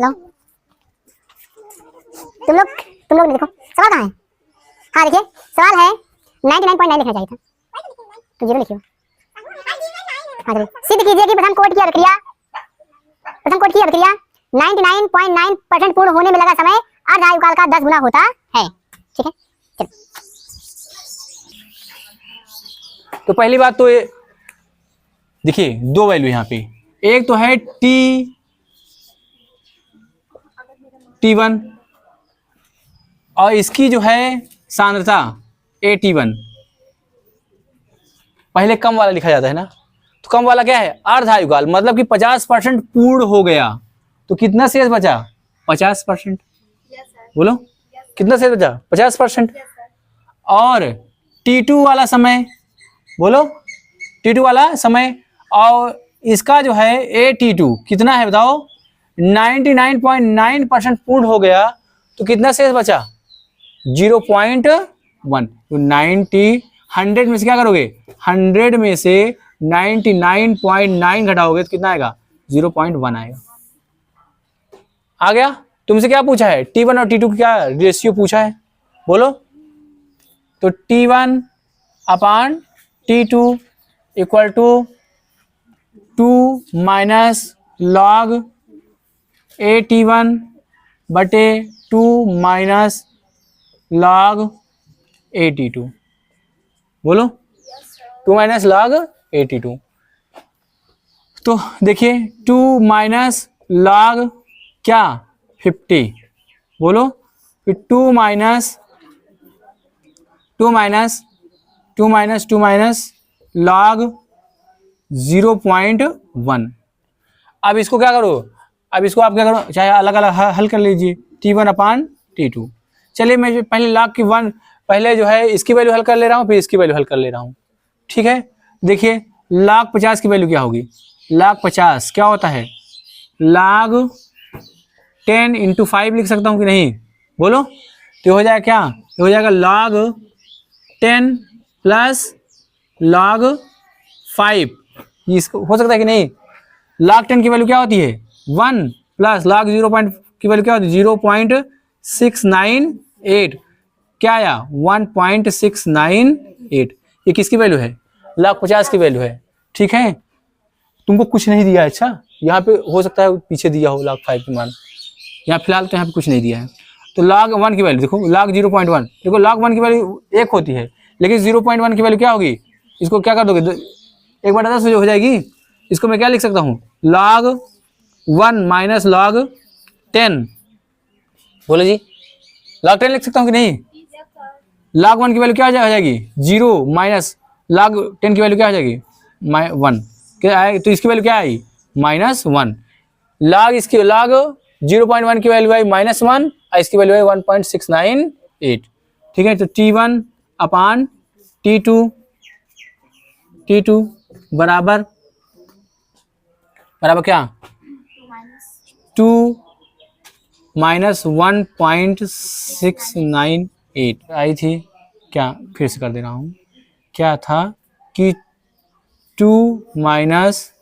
लो तुम लोग देखो सवाल कहाँ है। हाँ देखिए सवाल है 99.9 लिखना चाहिए था, तो 0 लिखियो। हाँ चलिए सिद्ध कीजिए कि प्रथम कोट की अभिक्रिया 99.9% पूर्ण होने में लगा समय अर्ध आयुकाल का 10 गुना होता है। ठीक है चलो। तो पहली बात तो ये देखिए दो वैल्यू यहाँ पे, एक तो है T1 और इसकी जो है सांद्रता AT1। पहले कम वाला लिखा जाता है ना, तो कम वाला क्या है अर्ध आयुकाल, मतलब कि 50% पूर्ण हो गया, तो कितना शेष बचा 50%। बोलो कितना शेष बचा 50%। और T2 वाला समय, बोलो T2 वाला समय, और इसका जो है AT2 कितना है बताओ 99.9% पूर्ण हो गया, तो कितना शेष बचा 0.1। तो 100 में से क्या करोगे 100 में से 99.9 घटाओगे तो कितना आएगा 0.1 आएगा। आ गया। तुमसे क्या पूछा है T1 और T2 की क्या रेशियो पूछा है बोलो, तो T1 upon T2 equal to 2 minus log AT1 बटे 2 माइनस लॉग AT2। बोलो 2 माइनस लॉग AT2। तो देखिए 2 माइनस लॉग क्या 50, बोलो फिर 2 माइनस लॉग 0.1। अब इसको क्या करो, अब इसको आप क्या करो चाहे अलग अलग हल कर लीजिए T1 अपान T2। चलिए मैं पहले लॉग की 1 पहले जो है इसकी वैल्यू हल कर ले रहा हूँ, फिर इसकी वैल्यू हल कर ले रहा हूँ। ठीक है देखिए log 50 की वैल्यू क्या होगी, log 50 क्या होता है log 10 × 5 लिख सकता हूँ कि नहीं, बोलो तो हो जाएगा क्या, हो जाएगा log 10 प्लस log 5। इसको हो सकता है कि नहीं, log 10 की वैल्यू क्या होती है 1 प्लस log 0 की वैल्यू क्या होती है 0.698, क्या आया 1.698। ये किसकी वैल्यू है log 50 की वैल्यू है। ठीक है तुमको कुछ नहीं दिया है, अच्छा यहाँ पे हो सकता है पीछे दिया हो log 5 की मान, यहाँ फिलहाल तो यहाँ पे कुछ नहीं दिया है। तो log 1 की वैल्यू देखो log 0.1, देखो log 1 की वैल्यू 1 होती है, लेकिन 0.1 की वैल्यू क्या होगी, इसको क्या कर दोगे 1/10 हो जाएगी। इसको मैं क्या लिख सकता हूँ log 1 माइनस log 10। बोलो जी log 10 लिख सकता हूँ कि नहीं, log 1 की वैल्यू क्या हो जाएगी 0 माइनस log 10 की वैल्यू क्या हो जाएगी 1, क्या आएगी, तो इसकी वैल्यू क्या आई -1। log इसकी log 0.1 की वैल्यू आई -1 और इसकी वैल्यू है 1.698। ठीक है तो T1 अपान T2 बराबर क्या 2 माइनस 1.698 आई थी क्या, फिर से कर दे रहा हूँ, क्या था कि 2 माइनस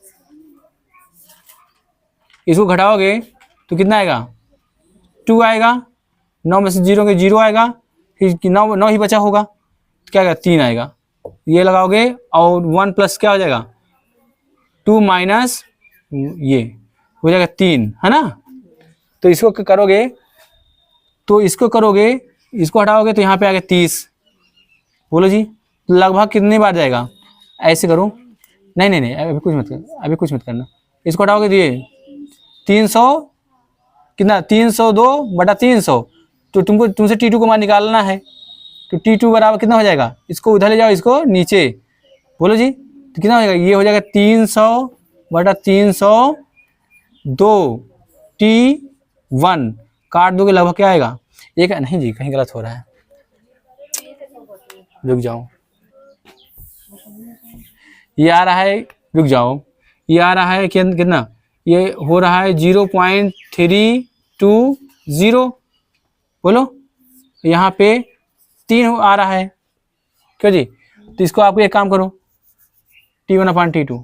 इसको घटाओगे तो कितना आएगा 2 आएगा, 9 में से 0 के 0 आएगा, फिर 9 ही बचा होगा तो क्या आएगा 3 आएगा, ये लगाओगे और 1 प्लस क्या हो जाएगा 2 माइनस ये हो जाएगा 3 है ना। तो इसको करोगे इसको हटाओगे तो यहाँ पे आ गया 30। बोलो जी लगभग कितनी बार जाएगा, ऐसे करो नहीं अभी कुछ मत करना, इसको हटाओगे तो ये 300 कितना 302/300, तो तुमसे T2 को मान निकालना है, तो T2 बराबर कितना हो जाएगा, इसको उधर ले जाओ इसको नीचे, बोलो जी तो कितना हो जाएगा, ये हो जाएगा 300/302 T1 काट दोगे लगभग क्या आएगा एक, नहीं जी कहीं गलत हो रहा है, रुक जाओ ये आ रहा है, रुक जाओ ये आ रहा है कितना, ये हो रहा है 0.320। बोलो यहाँ पे 3 आ रहा है क्यों जी, तो इसको आपको एक काम करो T1 अपान T2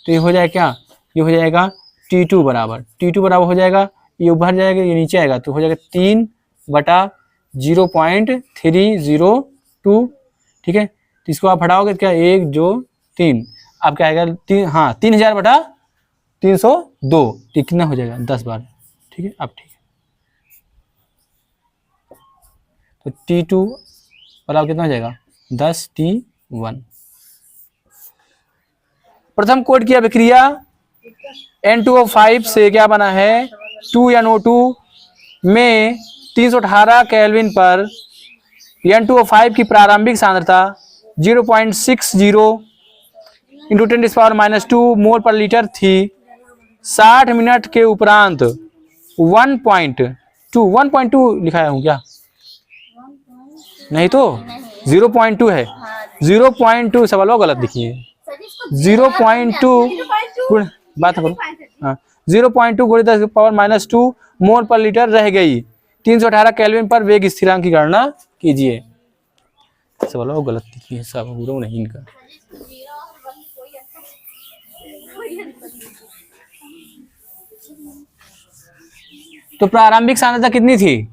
तो ये हो जाएगा क्या, ये हो जाएगा T2 बराबर, T2 बराबर हो जाएगा, ये उभर जाएगा, ये नीचे आएगा तो हो जाएगा 3/0.302। ठीक है, तो इसको आप हटाओगे तो क्या 1 जो 3, अब क्या आएगा 3000/302, ठीक कितना हो जाएगा 10 बार। ठीक है, अब ठीक है, तो T2 बराबर कितना हो जाएगा 10T1। प्रथम कोड की अभिक्रिया N2O5 से क्या बना है 2NO2 में 318 केल्विन पर N2O5 की प्रारंभिक सांद्रता 0.60 इंटू 10⁻² मोल पर लीटर थी। 60 मिनट के उपरांत 1.2 लिखाया हूँ क्या, नहीं तो 0.2 है, 0.2 सवाल वो गलत लिखिए, 0.2 बात करो, हाँ 0.2 × 10⁻² मोल पर लीटर रह गई। 318 केल्विन पर वेग स्थिरांक की गणना कीजिए। सवाल वो गलत लिखिए, सब गुरु नहीं इनका। तो प्रारंभिक सांद्रता कितनी थी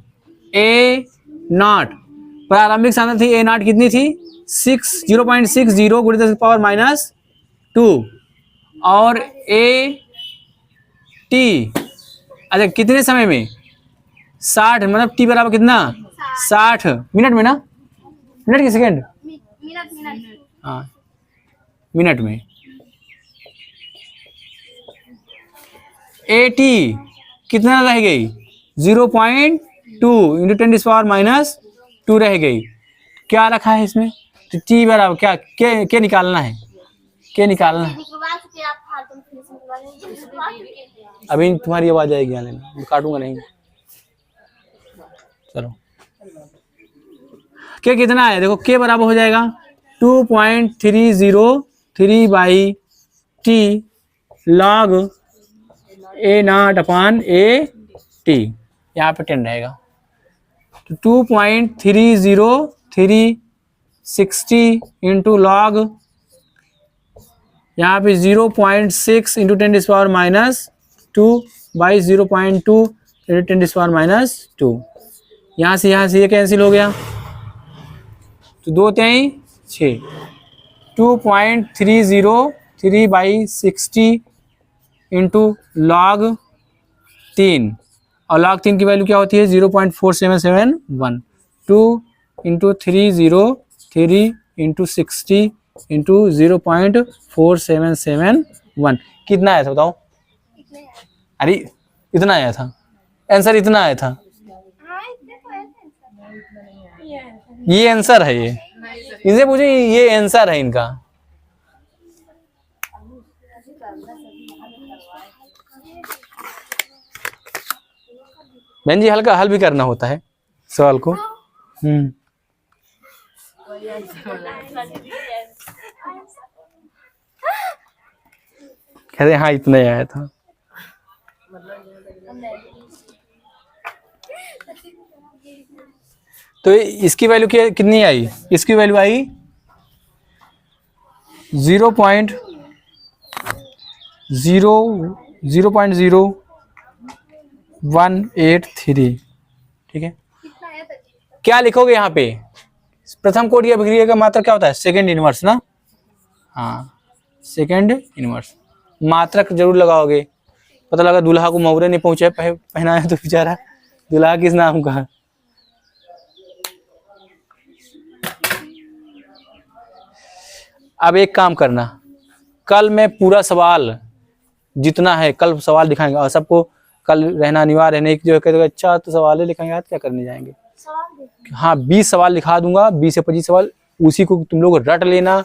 A0, प्रारंभिक सांद्रता थी A0 कितनी थी 0.60 × 10⁻², और AT अच्छा कितने समय में 60, मतलब T बराबर कितना 60 मिनट में ना, मिनट की सेकेंड, हाँ मिनट में। AT कितना रह गई 0.2 इंटू 10⁻² रह गई। क्या रखा है इसमें, तो T बराबर क्या क्या निकालना है, क्या निकालना है, अभी तुम्हारी आवाज आएगी आने में, काटूंगा नहीं। चलो के कितना है देखो, के बराबर हो जाएगा 2.303/T log A0/AT, यहाँ पे 10 रहेगा, तो 2.30360 इंटू लॉग यहाँ पे 0.6 इंटू 10⁻² बाई 0.2 इंटू 10⁻²। यहाँ से ये कैंसिल हो गया, तो 2 3 6, 2.303/60 इंटू लॉग 3, और लॉग 3 की वैल्यू क्या होती है 0.4771। 2 इंटू 303 इंटू 60 इंटू 0.4771 कितना आया था बताओ, अरे इतना आया था, आंसर इतना आया था, ये आंसर है, ये इनसे पूछे, ये आंसर है इनका। बहन जी हल्का हल भी करना होता है सवाल को। कहते हाँ इतना ही आया था। तो इसकी वैल्यू कितनी आई, इसकी वैल्यू आई 0.0183। ठीक है, क्या लिखोगे यहाँ पे, प्रथम कोटि अभिक्रिया का मात्रक क्या होता है सेकंड इनवर्स ना, हाँ सेकंड इनवर्स, मात्रक जरूर लगाओगे। पता लगा दूल्हा को मोहरे नहीं पहुंचा पहनाया तो बेचारा दूल्हा किस नाम का। अब एक काम करना, कल मैं पूरा सवाल जितना है कल सवाल दिखाएंगे, और सबको कल रहना अनिवार्य है, नहीं जो कहते अच्छा तो सवाल लिखेंगे आज क्या करने जाएंगे। हाँ 20 सवाल लिखा दूंगा, 20 से 25 सवाल, उसी को तुम लोग रट लेना,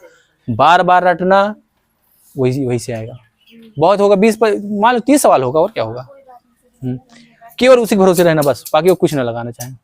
बार बार रटना, वही से आएगा। बहुत होगा 20 मान लो 30 सवाल होगा, और क्या होगा। केवल उसी के भरोसे रहना बस, बाकी वो कुछ ना लगाना चाहें।